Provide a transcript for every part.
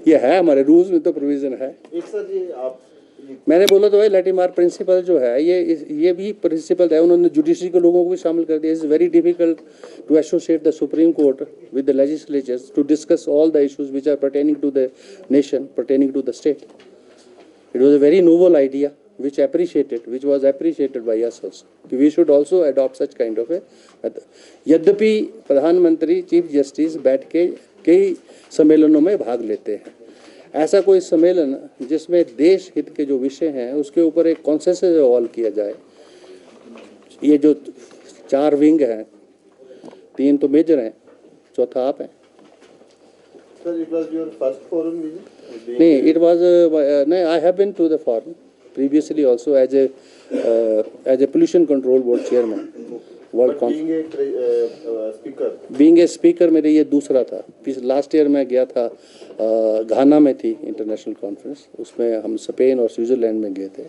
ये है हमारे रूल्स में तो प्रोविजन है। एक सर जी आप मैंने बोला तो है लैटिमार प्रिंसिपल जो है ये भी प्रिंसिपल है, उन्होंने जुडिशरी के लोगों को भी शामिल कर दिया। It's very difficult to associate the supreme court with the legislatures to discuss all the issues which are pertaining to the nation, pertaining to the state. It was a very noble idea which was appreciated by us also। We should also adopt such kind of a method। यद्यपि प्रधानमंत्री chief justice बैठ के कई सम्मेलनों में भाग लेते हैं, ऐसा कोई सम्मेलन जिसमें देश हित के जो विषय हैं उसके ऊपर एक कॉन्सेंसस इवॉल्व किया जाए। ये जो 4 विंग हैं, 3 तो मेजर हैं, चौथा आप हैं। Sir it was your first forum? नहीं, इट वाज नहीं, I have been to the forum previously also as a pollution control board chairman world conference। being a speaker मेरे ये दूसरा था। लास्ट ईयर मैं गया था, घाना में थी इंटरनेशनल कॉन्फ्रेंस, उसमें हम स्पेन और स्विट्ज़रलैंड में गए थे।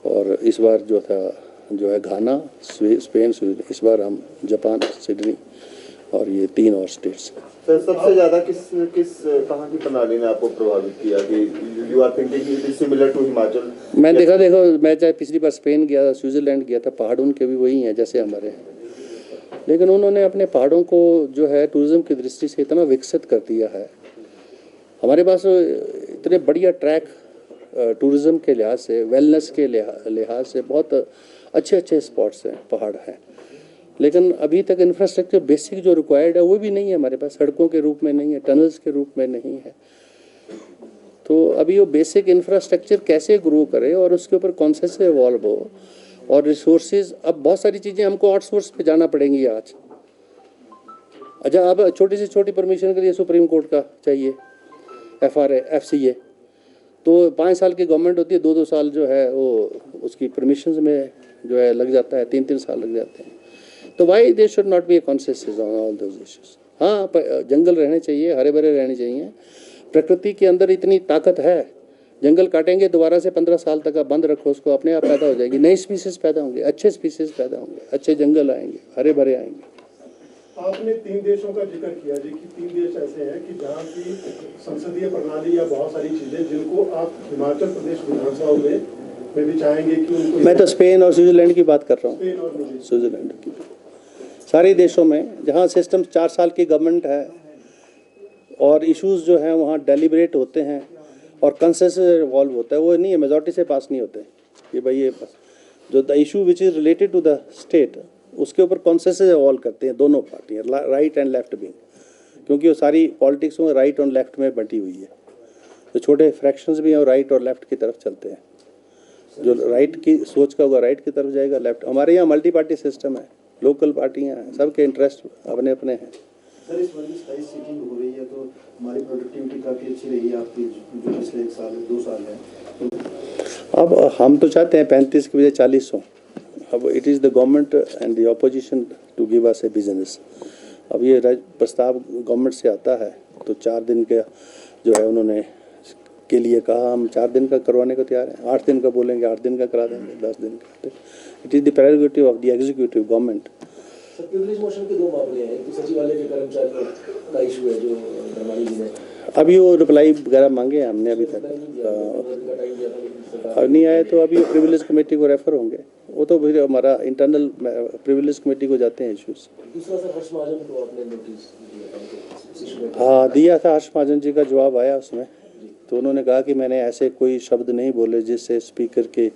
और इस बार जो है घाना, स्पेन, स्विट्ज़रलैंड, इस बार हम जापान, सिडनी और ये 3 और स्टेट्स। सर सबसे ज़्यादा किस कहाँ की प्रणाली ने आपको प्रभावित किया कि you are thinking it is similar to Himachal? मैं देखो मैं चाहे पिछली बार स्पेन गया था, स्विट्ज़रलैंड गया था, पहाड़ उनके भी वही हैं जैसे हमारे हैं, लेकिन उन्होंने अपने पहाड़ों को जो है टूरिज़्म की दृष्टि से इतना विकसित कर दिया है। हमारे पास इतने बढ़िया ट्रैक टूरिज़्म के लिहाज से, वेलनेस के लिहाज से बहुत अच्छे स्पॉट्स हैं, पहाड़ हैं, लेकिन अभी तक इंफ्रास्ट्रक्चर बेसिक जो रिक्वायर्ड है वो भी नहीं है हमारे पास, सड़कों के रूप में नहीं है, टनल्स के रूप में नहीं है। तो अभी वो बेसिक इंफ्रास्ट्रक्चर कैसे ग्रो करे और उसके ऊपर कॉन्सेंसस इवॉल्व हो, और रिसोर्सेज, अब बहुत सारी चीज़ें हमको आउटसोर्स पे जाना पड़ेंगी आज। अच्छा, अब छोटी से छोटी परमिशन के लिए सुप्रीम कोर्ट का चाहिए, FRA FCA, तो 5 साल की गवर्नमेंट होती है, 2-2 साल जो है वो उसकी परमिशंस में जो है लग जाता है, 3-3 साल लग जाते हैं। तो why there should not be a consensus on all those issues. हाँ, जंगल रहने चाहिए, हरे भरे रहने चाहिए। प्रकृति के अंदर इतनी ताकत है, जंगल काटेंगे दोबारा से 15 साल तक आप बंद रखो उसको, अपने आप पैदा हो जाएगी, नई स्पीसीज पैदा होंगे, अच्छे स्पीसीज पैदा होंगे, अच्छे जंगल आएंगे, हरे भरे आएंगे। आपने 3 देशों का जिक्र किया जी कि 3 देश ऐसे हैं कि जहाँ की संसदीय प्रणाली या बहुत सारी चीजें जिनको आप हिमाचल प्रदेश विधानसभा में भी चाहेंगे कि उनको। मैं तो स्पेन और स्विट्ज़रलैंड की बात कर रहा हूँ, स्विट्ज़रलैंड की, सारे देशों में जहाँ सिस्टम 4 साल की गवर्नमेंट है और इश्यूज जो हैं वहाँ डेलिब्रेट होते हैं और कंसेंसस इवॉल्व होता है, वो नहीं है मेजॉरिटी से पास नहीं होते कि भाई ये जो the issue which is related to the state उसके ऊपर कंसेंसस इवॉल्व करते हैं दोनों पार्टियाँ, राइट एंड लेफ्ट विंग, क्योंकि वो सारी पॉलिटिक्स में राइट और लेफ्ट में बंटी हुई है। तो छोटे फ्रैक्शंस भी हैं और राइट और लेफ्ट की तरफ चलते हैं, जो राइट की सोच का होगा राइट की तरफ जाएगा, लेफ्ट। हमारे यहाँ मल्टी पार्टी सिस्टम है, लोकल पार्टियाँ हैं, सबके इंटरेस्ट अपने अपने हैं। सर इस बार 27 सीटिंग हो रही है तो हमारी प्रोडक्टिविटी काफ़ी अच्छी रही है आपकी जो पिछले 1 साल 2 साल है। अब हम तो चाहते हैं 35 की बजाय 40 हो। अब it is the government and the opposition to give us a business. अब ये प्रस्ताव गवर्नमेंट से आता है तो 4 दिन का जो है उन्होंने के लिए कहा, हम 4 दिन का करवाने को तैयार हैं। 8 दिन का बोलेंगे 8 दिन का करा देंगे, 10 दिन का। It is the prerogative of the executive government. Sir privilege motion के 2 मामले हैं, एक तो सचिवालय के कर्मचारियों का इशू है जो धर्मानी जी ने अभी वो रिप्लाई वगैरह मांगे हैं हमने, अभी तक अब नहीं आए, तो अभी प्रिविलेज कमेटी को रेफर होंगे, वो तो फिर हमारा इंटरनल प्रिविलेज कमेटी को जाते हैं इश्यूज। दूसरा सर हर्ष महाजन को आपने नोटिस हाँ दिया था, हर्ष महाजन जी का जवाब आया उसमें, तो उन्होंने कहा कि मैंने ऐसे कोई शब्द नहीं बोले जिससे स्पीकर के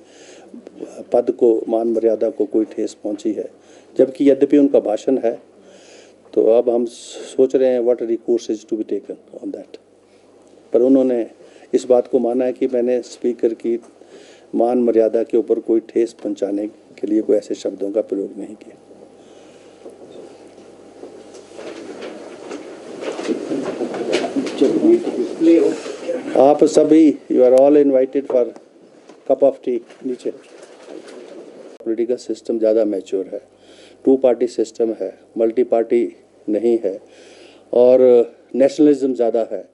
पद को, मान मर्यादा को कोई ठेस पहुंची है, जबकि यद्यपि उनका भाषण है। तो अब हम सोच रहे हैं what recourse is to be taken on that. पर उन्होंने इस बात को माना है कि मैंने स्पीकर की मान मर्यादा के ऊपर कोई ठेस पहुंचाने के लिए कोई ऐसे शब्दों का प्रयोग नहीं किया। आप सभी, you are all invited for cup of tea नीचे। पॉलिटिकल सिस्टम ज़्यादा मैच्योर है, 2 पार्टी सिस्टम है, मल्टी पार्टी नहीं है, और नेशनलिज्म ज़्यादा है।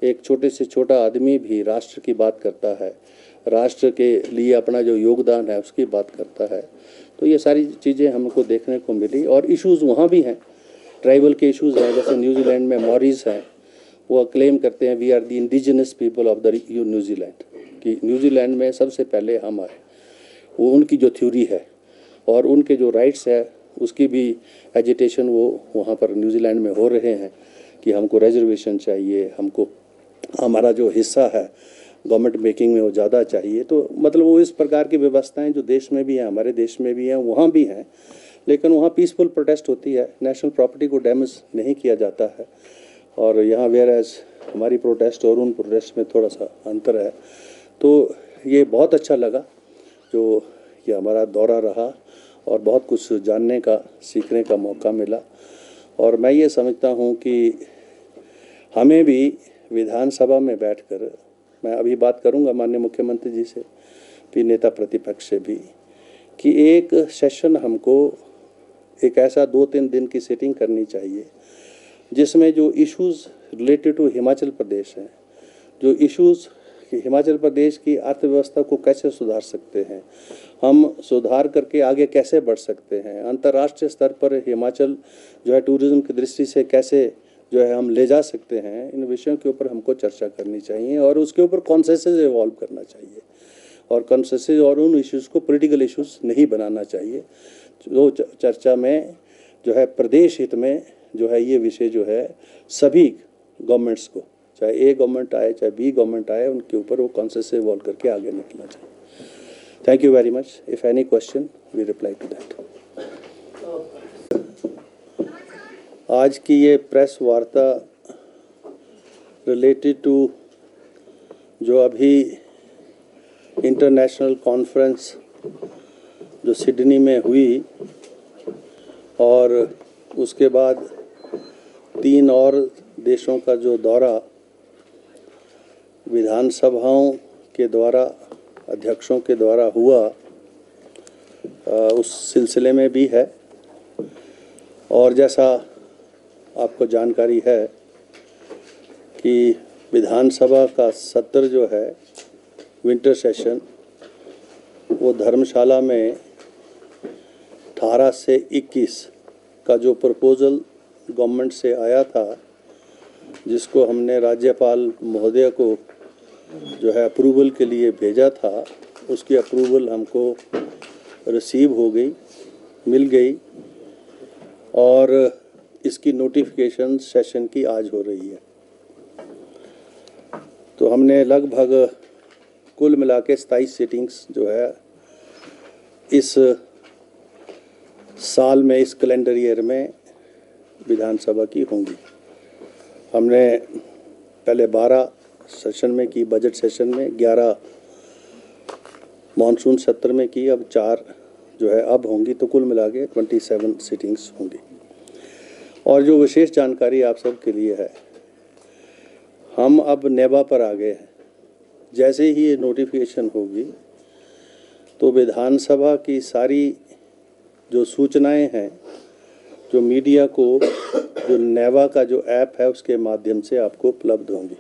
एक छोटे से छोटा आदमी भी राष्ट्र की बात करता है, राष्ट्र के लिए अपना जो योगदान है उसकी बात करता है। तो ये सारी चीज़ें हमको देखने को मिली, और इश्यूज़ वहाँ भी हैं, ट्राइबल के इश्यूज़ हैं, जैसे न्यूजीलैंड में मॉरीज हैं, वो क्लेम करते हैं we are the indigenous people of the New Zealand, कि न्यूजीलैंड में सबसे पहले हम आए। वो उनकी जो थ्योरी है और उनके जो राइट्स है उसकी भी एजिटेशन वो वहाँ पर न्यूजीलैंड में हो रहे हैं कि हमको रिजर्वेशन चाहिए, हमको हमारा जो हिस्सा है गवर्नमेंट मेकिंग में वो ज़्यादा चाहिए। तो मतलब वो इस प्रकार की व्यवस्थाएं जो देश में भी हैं, हमारे देश में भी हैं, वहाँ भी हैं, लेकिन वहाँ पीसफुल प्रोटेस्ट होती है, नेशनल प्रॉपर्टी को डैमेज नहीं किया जाता है। और यहाँ वेयर एज हमारी प्रोटेस्ट और उन प्रोटेस्ट में थोड़ा सा अंतर है। तो ये बहुत अच्छा लगा जो ये हमारा दौरा रहा और बहुत कुछ जानने का, सीखने का मौका मिला। और मैं ये समझता हूँ कि हमें भी विधानसभा में बैठकर, मैं अभी बात करूँगा माननीय मुख्यमंत्री जी से भी, नेता प्रतिपक्ष से भी, कि एक सेशन हमको एक ऐसा 2-3 दिन की सिटिंग करनी चाहिए जिसमें जो issues related to Himachal Pradesh हैं, जो इश्यूज़ हिमाचल प्रदेश की अर्थव्यवस्था को कैसे सुधार सकते हैं, हम सुधार करके आगे कैसे बढ़ सकते हैं, अंतर्राष्ट्रीय स्तर पर हिमाचल जो है टूरिज़्म की दृष्टि से कैसे जो है हम ले जा सकते हैं, इन विषयों के ऊपर हमको चर्चा करनी चाहिए और उसके ऊपर कॉन्सेंसस इवॉल्व करना चाहिए। और कॉन्सेंसस और उन इश्यूज़ को पॉलिटिकल इश्यूज़ नहीं बनाना चाहिए। जो चर्चा में जो है प्रदेश हित में जो है ये विषय जो है सभी गवर्नमेंट्स को, चाहे ए गवर्नमेंट आए चाहे बी गवर्नमेंट आए, उनके ऊपर वो कॉन्सेंसस इवॉल्व करके आगे निकलना चाहिए। Thank you very much. If any question we reply to that. आज की ये प्रेस वार्ता रिलेटेड टू जो अभी इंटरनेशनल कॉन्फ्रेंस जो सिडनी में हुई और उसके बाद 3 और देशों का जो दौरा विधानसभाओं के द्वारा, अध्यक्षों के द्वारा हुआ, उस सिलसिले में भी है। और जैसा आपको जानकारी है कि विधानसभा का सत्र जो है विंटर सेशन वो धर्मशाला में 18 से 21 का जो प्रपोज़ल गवर्नमेंट से आया था, जिसको हमने राज्यपाल महोदय को जो है अप्रूवल के लिए भेजा था, उसकी अप्रूवल हमको रिसीव हो गई, मिल गई और इसकी नोटिफिकेशन सेशन की आज हो रही है। तो हमने लगभग कुल मिला के 27 सीटिंग्स जो है इस साल में, इस कैलेंडर ईयर में विधानसभा की होंगी। हमने पहले 12 सेशन में की, बजट सेशन में 11 मॉनसून सत्र में की, अब 4 जो है अब होंगी, तो कुल मिला के 27 सीटिंग्स होंगी। और जो विशेष जानकारी आप सब के लिए है, हम अब नेबा पर आ गए हैं। जैसे ही ये नोटिफिकेशन होगी तो विधानसभा की सारी जो सूचनाएं हैं जो मीडिया को, जो नेवा का जो ऐप है उसके माध्यम से आपको उपलब्ध होंगी।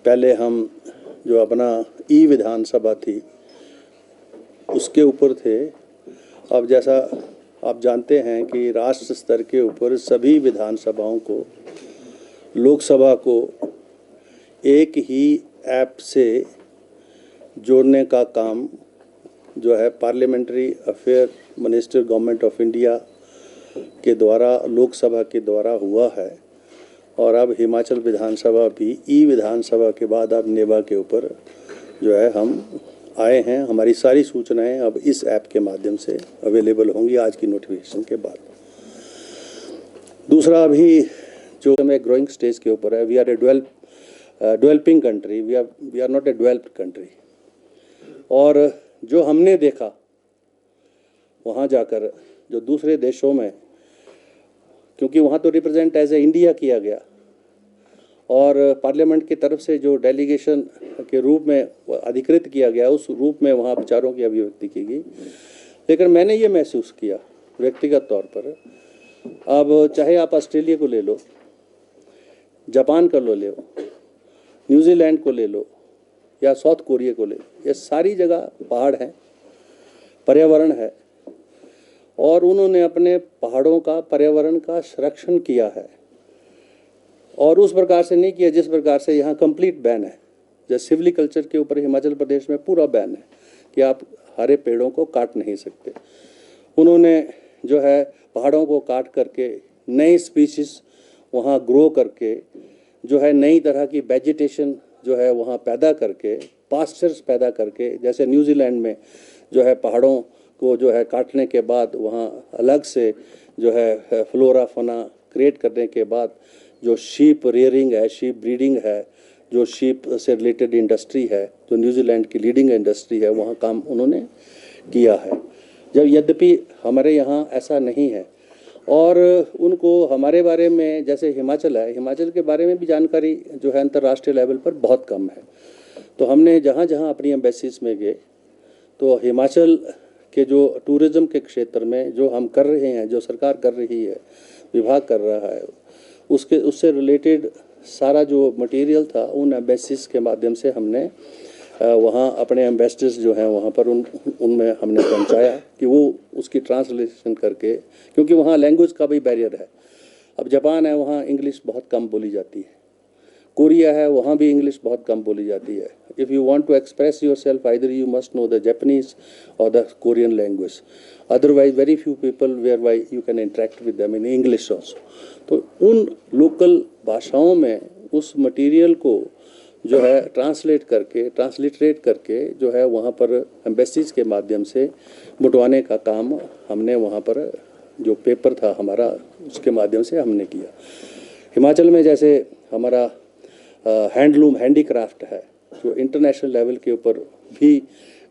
पहले हम जो अपना ई विधानसभा थी उसके ऊपर थे। अब जैसा आप जानते हैं कि राष्ट्र स्तर के ऊपर सभी विधानसभाओं को, लोकसभा को एक ही ऐप से जोड़ने का काम जो है parliamentary affair minister government of India के द्वारा, लोकसभा के द्वारा हुआ है। और अब हिमाचल विधानसभा भी ई विधानसभा के बाद अब नेबा के ऊपर जो है हम आए हैं। हमारी सारी सूचनाएं अब इस ऐप के माध्यम से अवेलेबल होंगी आज की नोटिफिकेशन के बाद। दूसरा, अभी जो हमें ग्रोइंग स्टेज के ऊपर है, we are a developing country, we are not a developed country. और जो हमने देखा वहाँ जाकर, जो दूसरे देशों में, क्योंकि वहाँ तो रिप्रेजेंट एज ए इंडिया किया गया और पार्लियामेंट की तरफ से जो डेलीगेशन के रूप में अधिकृत किया गया, उस रूप में वहाँ विचारों की अभिव्यक्ति की गई। लेकिन मैंने ये महसूस किया व्यक्तिगत तौर पर, अब चाहे आप ऑस्ट्रेलिया को ले लो, जापान को ले लो, न्यूजीलैंड को ले लो या साउथ कोरिया को ले लो, ये सारी जगह पहाड़ हैं, पर्यावरण है और उन्होंने अपने पहाड़ों का, पर्यावरण का संरक्षण किया है। और उस प्रकार से नहीं किया जिस प्रकार से यहाँ कंप्लीट बैन है। जैसे सिविलिकल्चर के ऊपर हिमाचल प्रदेश में पूरा बैन है कि आप हरे पेड़ों को काट नहीं सकते। उन्होंने जो है पहाड़ों को काट करके नई स्पीशीज़ वहाँ ग्रो करके जो है नई तरह की वेजिटेशन जो है वहाँ पैदा करके, पास्चर्स पैदा करके, जैसे न्यूजीलैंड में जो है पहाड़ों को जो है काटने के बाद वहाँ अलग से जो है फ्लोरा फौना क्रिएट करने के बाद जो शीप रेयरिंग है, शीप ब्रीडिंग है, जो शीप से रिलेटेड इंडस्ट्री है, जो न्यूजीलैंड की लीडिंग इंडस्ट्री है, वहाँ काम उन्होंने किया है। जब यद्यपि हमारे यहाँ ऐसा नहीं है और उनको हमारे बारे में, जैसे हिमाचल है, हिमाचल के बारे में भी जानकारी जो है अंतर्राष्ट्रीय लेवल पर बहुत कम है। तो हमने जहाँ जहाँ अपनी एम्बेसीज में गए तो हिमाचल के जो टूरिज़्म के क्षेत्र में जो हम कर रहे हैं, जो सरकार कर रही है, विभाग कर रहा है, उससे रिलेटेड सारा जो मटेरियल था उन एम्बेसीज के माध्यम से हमने वहाँ अपने एम्बेसडर्स जो हैं वहाँ पर उनमें हमने पहुँचाया कि वो उसकी ट्रांसलेशन करके, क्योंकि वहाँ लैंग्वेज का भी बैरियर है। अब जापान है, वहाँ इंग्लिश बहुत कम बोली जाती है। कोरिया है, वहाँ भी इंग्लिश बहुत कम बोली जाती है। If you want to express yourself either you must know the Japanese और the Korean language, otherwise very few people where why you can interact with them in English also. तो उन लोकल भाषाओं में उस मटेरियल को जो है transliterate करके जो है वहाँ पर एम्बेसीज के माध्यम से बंटवाने का काम हमने वहाँ पर जो पेपर था हमारा उसके माध्यम से हमने किया। हिमाचल में जैसे हमारा हैंडलूम हैंडीक्राफ्ट है जो इंटरनेशनल लेवल के ऊपर भी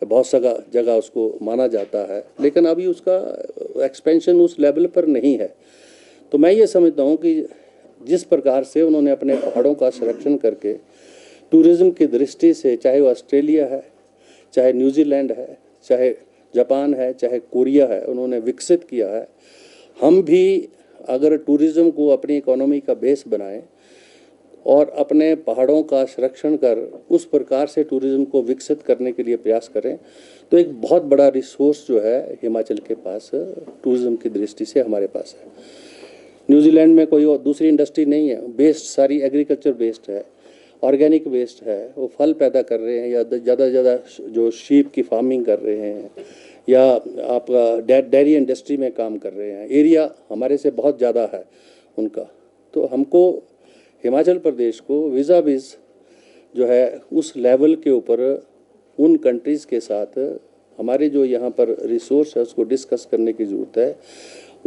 बहुत सा जगह उसको माना जाता है, लेकिन अभी उसका एक्सपेंशन उस लेवल पर नहीं है। तो मैं ये समझता हूँ कि जिस प्रकार से उन्होंने अपने पहाड़ों का संरक्षण करके टूरिज़्म की दृष्टि से, चाहे वो ऑस्ट्रेलिया है, चाहे न्यूजीलैंड है, चाहे जापान है, चाहे कोरिया है, उन्होंने विकसित किया है। हम भी अगर टूरिज़्म को अपनी इकोनॉमी का बेस बनाएं और अपने पहाड़ों का संरक्षण कर उस प्रकार से टूरिज़्म को विकसित करने के लिए प्रयास करें तो एक बहुत बड़ा रिसोर्स जो है हिमाचल के पास टूरिज़्म की दृष्टि से हमारे पास है। न्यूजीलैंड में कोई और दूसरी इंडस्ट्री नहीं है, बेस्ड सारी एग्रीकल्चर बेस्ड है, ऑर्गेनिक वेस्ट है, वो फल पैदा कर रहे हैं या ज़्यादा से ज़्यादा जो शीप की फार्मिंग कर रहे हैं या आपका डेयरी इंडस्ट्री में काम कर रहे हैं। एरिया हमारे से बहुत ज़्यादा है उनका। तो हमको हिमाचल प्रदेश को वीज़ा विज़ जो है उस लेवल के ऊपर उन कंट्रीज़ के साथ हमारे जो यहाँ पर रिसोर्स है उसको डिस्कस करने की ज़रूरत है।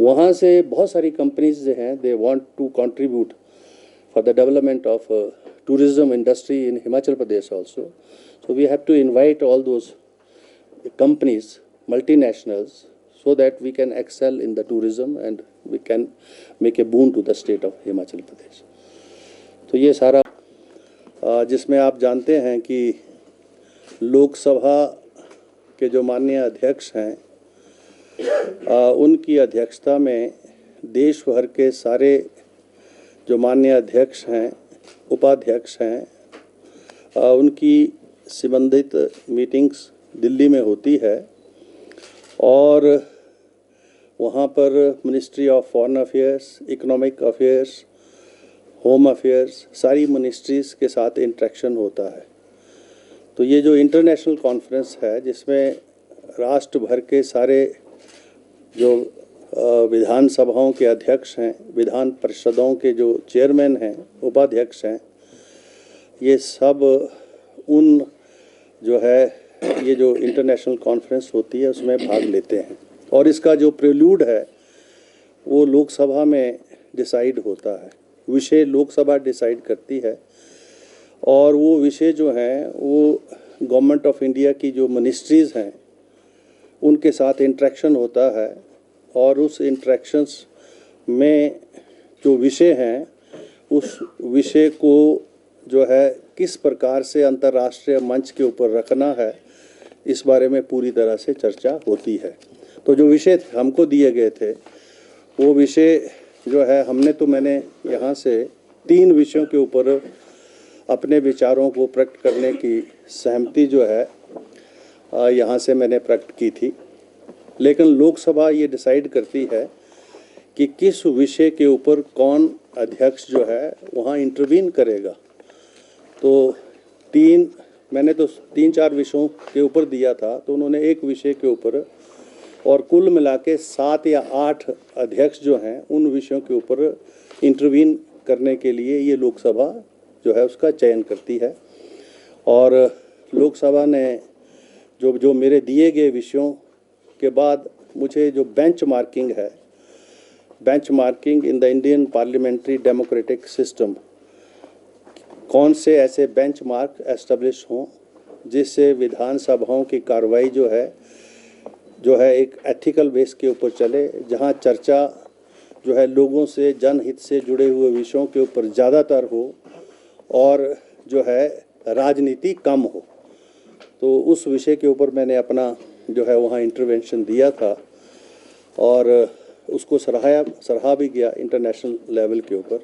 वहाँ से बहुत सारी कंपनीज जो हैं they want to contribute for the development of tourism industry in Himachal Pradesh also. So we have to invite all those companies, multinationals, so that we can excel in the tourism and we can make a boon to the state of Himachal Pradesh. तो ये सारा जिसमें आप जानते हैं कि लोकसभा के जो माननीय अध्यक्ष हैं उनकी अध्यक्षता में देश भर के सारे जो माननीय अध्यक्ष हैं, उपाध्यक्ष हैं, उनकी संबंधित मीटिंग्स दिल्ली में होती है और वहाँ पर ministry of foreign affairs, economic affairs, home affairs, सारी मिनिस्ट्रीज़ के साथ इंटरेक्शन होता है। तो ये जो इंटरनेशनल कॉन्फ्रेंस है जिसमें राष्ट्र भर के सारे जो विधान सभाओं के अध्यक्ष हैं, विधान परिषदों के जो चेयरमैन हैं, उपाध्यक्ष हैं, ये सब उन जो है ये जो इंटरनेशनल कॉन्फ्रेंस होती है उसमें भाग लेते हैं और इसका जो प्रेल्यूड है वो लोकसभा में डिसाइड होता है। विषय लोकसभा डिसाइड करती है और वो विषय जो हैं वो गवर्नमेंट ऑफ इंडिया की जो मिनिस्ट्रीज़ हैं उनके साथ इंटरेक्शन होता है और उस इंटरेक्शंस में जो विषय हैं उस विषय को जो है किस प्रकार से अंतर्राष्ट्रीय मंच के ऊपर रखना है इस बारे में पूरी तरह से चर्चा होती है। तो जो विषय हमको दिए गए थे वो विषय जो है मैंने यहाँ से 3 विषयों के ऊपर अपने विचारों को प्रकट करने की सहमति जो है यहाँ से मैंने प्रकट की थी। लेकिन लोकसभा ये डिसाइड करती है कि किस विषय के ऊपर कौन अध्यक्ष जो है वहाँ इंटरवीन करेगा। तो मैंने तो 3-4 विषयों के ऊपर दिया था, तो उन्होंने एक विषय के ऊपर, और कुल मिला के 7 या 8 अध्यक्ष जो हैं उन विषयों के ऊपर इंटरवीन करने के लिए ये लोकसभा जो है उसका चयन करती है। और लोकसभा ने जो मेरे दिए गए विषयों के बाद मुझे जो बेंचमार्किंग है, benchmarking in the Indian parliamentary democratic system, कौन से ऐसे बेंचमार्क एस्टेब्लिश हों जिससे विधानसभाओं की कार्रवाई जो है एक एथिकल बेस के ऊपर चले, जहां चर्चा जो है लोगों से, जनहित से जुड़े हुए विषयों के ऊपर ज़्यादातर हो और जो है राजनीति कम हो। तो उस विषय के ऊपर मैंने अपना जो है वहाँ इंटरवेंशन दिया था और उसको सराहा भी गया इंटरनेशनल लेवल के ऊपर।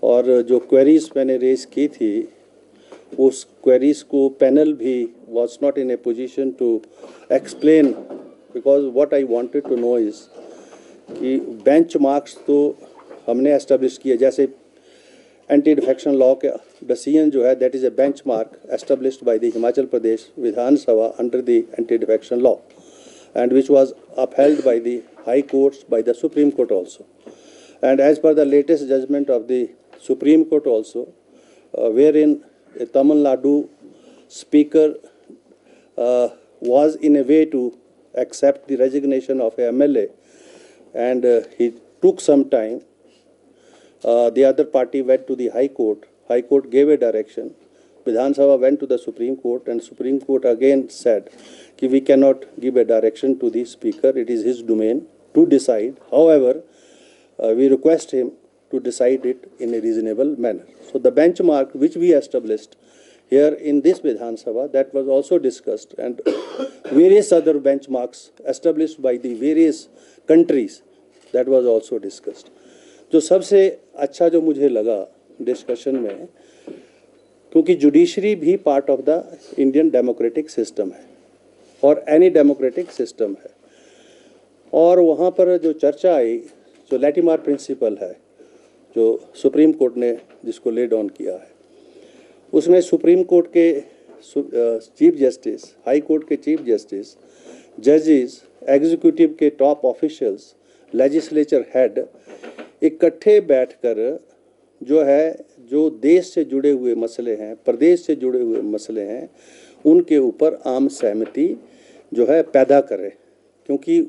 और जो क्वेरीज मैंने रेज की थी, उस क्वेरीज को पैनल भी was not in a position to explain, because what I wanted to know is कि बेंचमार्क्स तो हमने एस्टेब्लिश किए, जैसे एंटी डिफेक्शन लॉ के डिसीजन जो है that is a benchmark established by the Himachal Pradesh Vidhan Sabha under the anti defection law and which was upheld by the high courts, by the Supreme Court also. And as per the latest judgment of the Supreme Court also, wherein a Tamil Nadu speaker was in a way to accept the resignation of a MLA, and he took some time. The other party went to the High Court. High Court gave a direction. Vidhan Sabha went to the Supreme Court, and Supreme Court again said that we cannot give a direction to the Speaker. It is his domain to decide. However, we request him to decide it in a reasonable manner. So the benchmark which we established here in this Vidhan Sabha, that was also discussed, and various other benchmarks established by the various countries, that was also discussed. जो सबसे अच्छा जो मुझे लगा discussion में, क्योंकि judiciary भी part of the Indian democratic system है और एनी डेमोक्रेटिक सिस्टम है, और वहाँ पर जो चर्चा आई, जो लैटिमार प्रिंसिपल है जो सुप्रीम कोर्ट ने जिसको ले डाउन किया है, उसमें सुप्रीम कोर्ट के चीफ जस्टिस, हाई कोर्ट के चीफ जस्टिस, जजेस, एग्जीक्यूटिव के टॉप ऑफिशियल्स, लेजिस्लेचर हेड इकट्ठे बैठकर जो है जो देश से जुड़े हुए मसले हैं, प्रदेश से जुड़े हुए मसले हैं, उनके ऊपर आम सहमति जो है पैदा करे, क्योंकि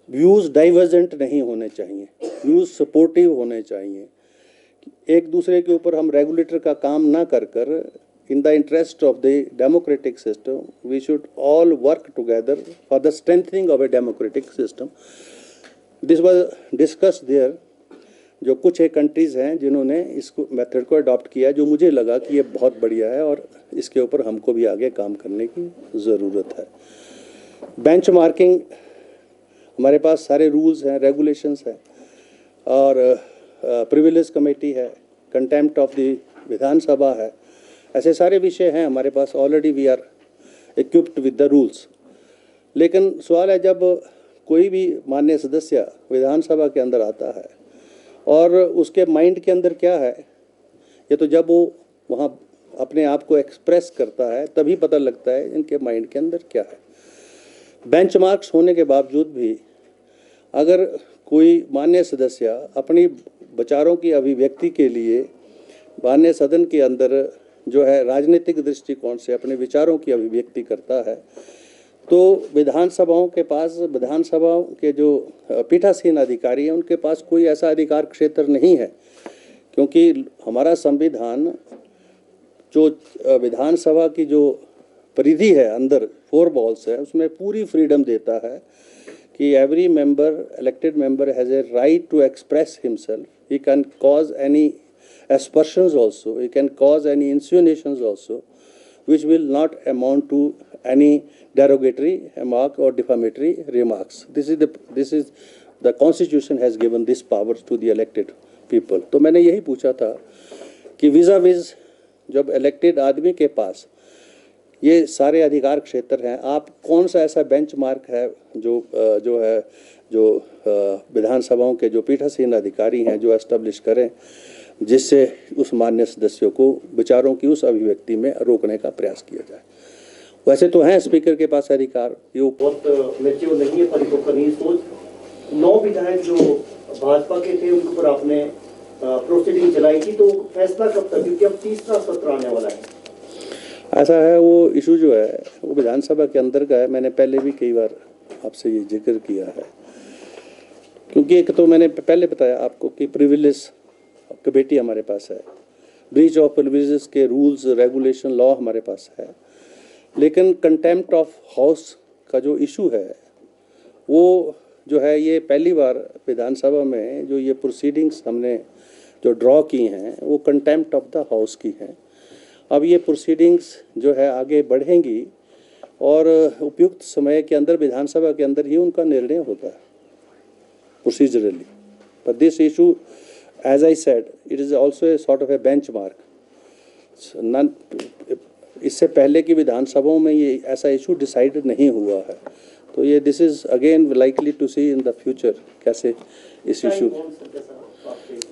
व्यूज़ डाइवर्जेंट नहीं होने चाहिए, व्यूज़ सपोर्टिव होने चाहिए। एक दूसरे के ऊपर हम रेगुलेटर का काम ना कर कर, in the interest of the democratic system we should all work together for the strengthening of a democratic system. This was discussed there. जो कुछ एक कंट्रीज़ हैं जिन्होंने इसको मेथड को अडॉप्ट किया, जो मुझे लगा कि ये बहुत बढ़िया है और इसके ऊपर हमको भी आगे काम करने की ज़रूरत है। बेंचमार्किंग, हमारे पास सारे रूल्स हैं, रेगुलेशंस हैं, और प्रिविलेज कमेटी है, कंटेम्प्ट ऑफ द विधानसभा है, ऐसे सारे विषय हैं हमारे पास। Already we are equipped with the rules. लेकिन सवाल है, जब कोई भी माननीय सदस्य विधानसभा के अंदर आता है और उसके माइंड के अंदर क्या है, ये तो जब वो वहाँ अपने आप को एक्सप्रेस करता है तभी पता लगता है इनके माइंड के अंदर क्या है। बेंचमार्क्स होने के बावजूद भी अगर कोई माननीय सदस्य अपनी विचारों की अभिव्यक्ति के लिए माननीय सदन के अंदर जो है राजनीतिक दृष्टिकोण से अपने विचारों की अभिव्यक्ति करता है, तो विधानसभाओं के पास, विधानसभाओं के जो पीठासीन अधिकारी हैं उनके पास कोई ऐसा अधिकार क्षेत्र नहीं है, क्योंकि हमारा संविधान जो विधानसभा की जो परिधि है अंदर 4 वॉल्स है, उसमें पूरी फ्रीडम देता है कि every member, elected member has a right to express himself, he can cause any aspersions also, he can cause any insinuations also which will not amount to any derogatory remark or defamatory remarks. This is the constitution has given this powers to the elected people. तो मैंने यही पूछा था कि vis-a-vis जब elected आदमी के पास ये सारे अधिकार क्षेत्र हैं। आप कौन सा ऐसा बेंचमार्क है जो विधानसभाओं के जो पीठासीन अधिकारी हैं जो एस्टेब्लिश करें, जिससे उस मान्य सदस्यों को विचारों की उस अभिव्यक्ति में रोकने का प्रयास किया जाए। वैसे तो हैं स्पीकर के पास अधिकार, ये बहुत मैच्योर नहीं है, परिपक्व नहीं सोच। 9 विधायक जो भाजपा के थे उनके ऊपर आपने प्रोसीडिंग चलाई थी, तो फैसला कब तक, क्योंकि अब तीसरा सत्र आने वाला है। ऐसा है, वो इशू जो है वो विधानसभा के अंदर का है। मैंने पहले भी कई बार आपसे ये जिक्र किया है, क्योंकि एक तो मैंने पहले बताया आपको कि प्रिविलेज कमेटी हमारे पास है, ब्रीच ऑफ प्रिविलेजेस के रूल्स रेगुलेशन लॉ हमारे पास है, लेकिन कंटेम्प्ट ऑफ हाउस का जो इशू है वो जो है ये पहली बार विधानसभा में जो ये प्रोसीडिंग्स हमने जो ड्रॉ की हैं वो कंटेम्प्ट ऑफ द हाउस की हैं। अब ये प्रोसीडिंग्स जो है आगे बढ़ेंगी और उपयुक्त समय के अंदर विधानसभा के अंदर ही उनका निर्णय होता है procedurally. But this issue, as I said, it is also a sort of a benchmark. इससे पहले की विधानसभाओं में ये ऐसा इशू डिसाइड नहीं हुआ है, तो ये this is again likely to see in the future कैसे इस इशू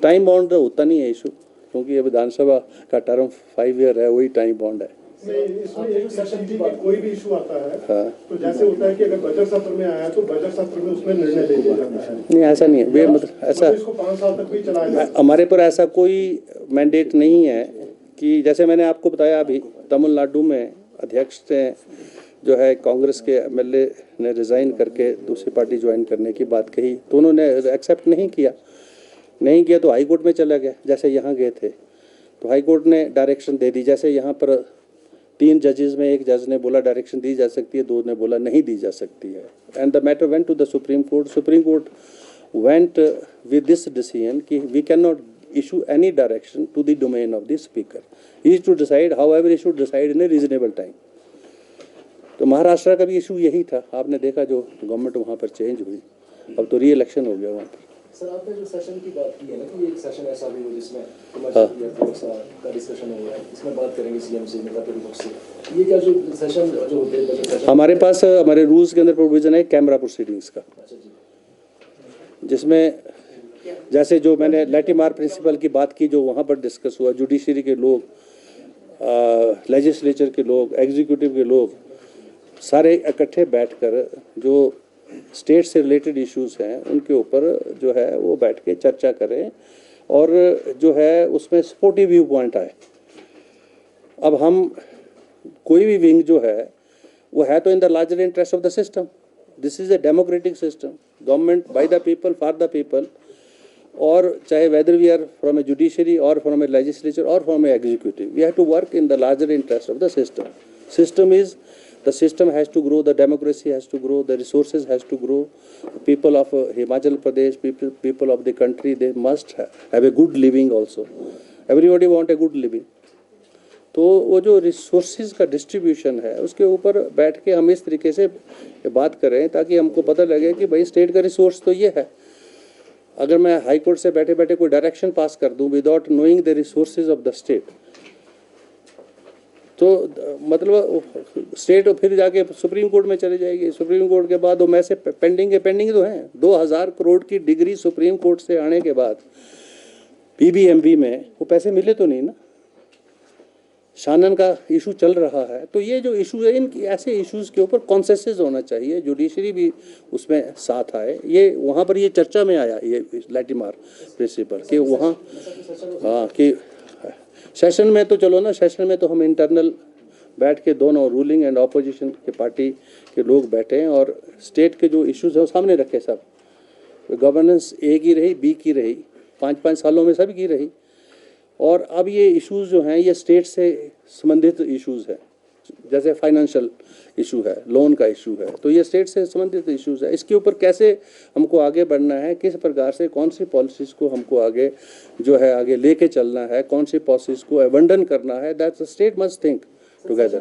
टाइम बॉन्ड तो होता नहीं है इशू, क्योंकि ये विधानसभा का टर्म 5 ईयर है, वही टाइम बॉन्ड है। इसमें एक सेक्शन थी कि कोई भी इशू आता है तो जैसे होता है कि अगर बजट सत्र में आया तो बजट सत्र में उसमें निर्णय ले लिया जाता है। नहीं, ऐसा नहीं है, वे मतलब ऐसा इसको 5 साल तक भी चलाया जाए। हमारे पर ऐसा कोई मैंडेट नहीं है कि जैसे मैंने आपको बताया अभी तमिलनाडु में अध्यक्ष ने जो है कांग्रेस के एमएलए ने रिज़ाइन करके दूसरी पार्टी ज्वाइन करने की बात कही, तो उन्होंने एक्सेप्ट नहीं किया तो हाई कोर्ट में चला गया। जैसे यहाँ गए थे तो हाई कोर्ट ने डायरेक्शन दे दी, जैसे यहाँ पर 3 जजेस में एक जज ने बोला डायरेक्शन दी जा सकती है, 2 ने बोला नहीं दी जा सकती है, and the matter went to the supreme court went with this decision कि we can not issue any direction to the domain of the speaker. He is to decide, however he should decide in a reasonable time. तो महाराष्ट्र का भी issue यही था, आपने देखा जो government वहाँ पर चेंज हुई, अब तो री इलेक्शन हो गया वहाँ पर। सर आपने जो सेशन की बात की है ना कि एक सेशन ऐसा भी हो जिसमें का डिस्कशन हो गया, इसमें बात करेंगे सीएम से, नेता प्रतिपक्ष से, ये क्या जो सेशन जो होते हैं हमारे पास हमारे रूल्स के अंदर प्रोविजन है कैमरा प्रोसीडिंग्स का, जिसमें जैसे जो मैंने लैटिमार प्रिंसिपल की बात की जो वहाँ पर डिस्कस हुआ, जुडिशरी के लोग, लेजिस्लेचर के लोग, एग्जीक्यूटिव के लोग सारे इकट्ठे बैठकर जो स्टेट से रिलेटेड इश्यूज हैं उनके ऊपर जो है वो बैठ के चर्चा करें और जो है उसमें सपोर्टिव व्यू पॉइंट आए। अब हम कोई भी विंग जो है वो है तो in the larger interest of the system, this is a democratic system, government by the people for the people, और चाहे whether we are from a judiciary or from a legislature or from a executive, we have to work in the larger interest of the system. The system has to grow, the democracy has to grow, the resources has to grow. People of Himachal Pradesh, people of the country, they must have a good living also. Everybody want a good living. तो वो जो resources का distribution है उसके ऊपर बैठ के हम इस तरीके से बात करें ताकि हमको पता लगे कि भाई स्टेट का रिसोर्स तो ये है। अगर मैं हाई कोर्ट से बैठे बैठे कोई डायरेक्शन पास कर दूं without knowing the resources of the state, तो मतलब स्टेट फिर जाके सुप्रीम कोर्ट में चले जाएगी। सुप्रीम कोर्ट के बाद वो में से पेंडिंग तो हैं 2000 करोड़ की डिग्री सुप्रीम कोर्ट से आने के बाद पीबीएमबी में वो पैसे मिले तो नहीं ना, शानन का इशू चल रहा है। तो ये जो इशू है इन ऐसे इश्यूज के ऊपर कॉन्सेंसस होना चाहिए, जुडिशरी भी उसमें साथ आए। ये वहाँ पर ये चर्चा में आया ये लैटिमार प्रिंसिपल कि वहाँ हाँ कि सेशन में तो चलो ना, सेशन में तो हम इंटरनल बैठ के दोनों रूलिंग एंड ऑपोजिशन के पार्टी के लोग बैठे हैं और स्टेट के जो इश्यूज हैं वो सामने रखे। सब गवर्नेंस ए की रही, बी की रही, 5-5 सालों में सब की रही, और अब ये इश्यूज जो हैं ये स्टेट से संबंधित इश्यूज हैं, जैसे फाइनेंशियल इशू है, लोन का इशू है, तो ये स्टेट से संबंधित इश्यूज है। इसके ऊपर कैसे हमको आगे बढ़ना है, किस प्रकार से कौन सी पॉलिसीज को हमको आगे जो है आगे लेके चलना है, कौन सी पॉलिसीज को अबंडन करना है, that state must think together.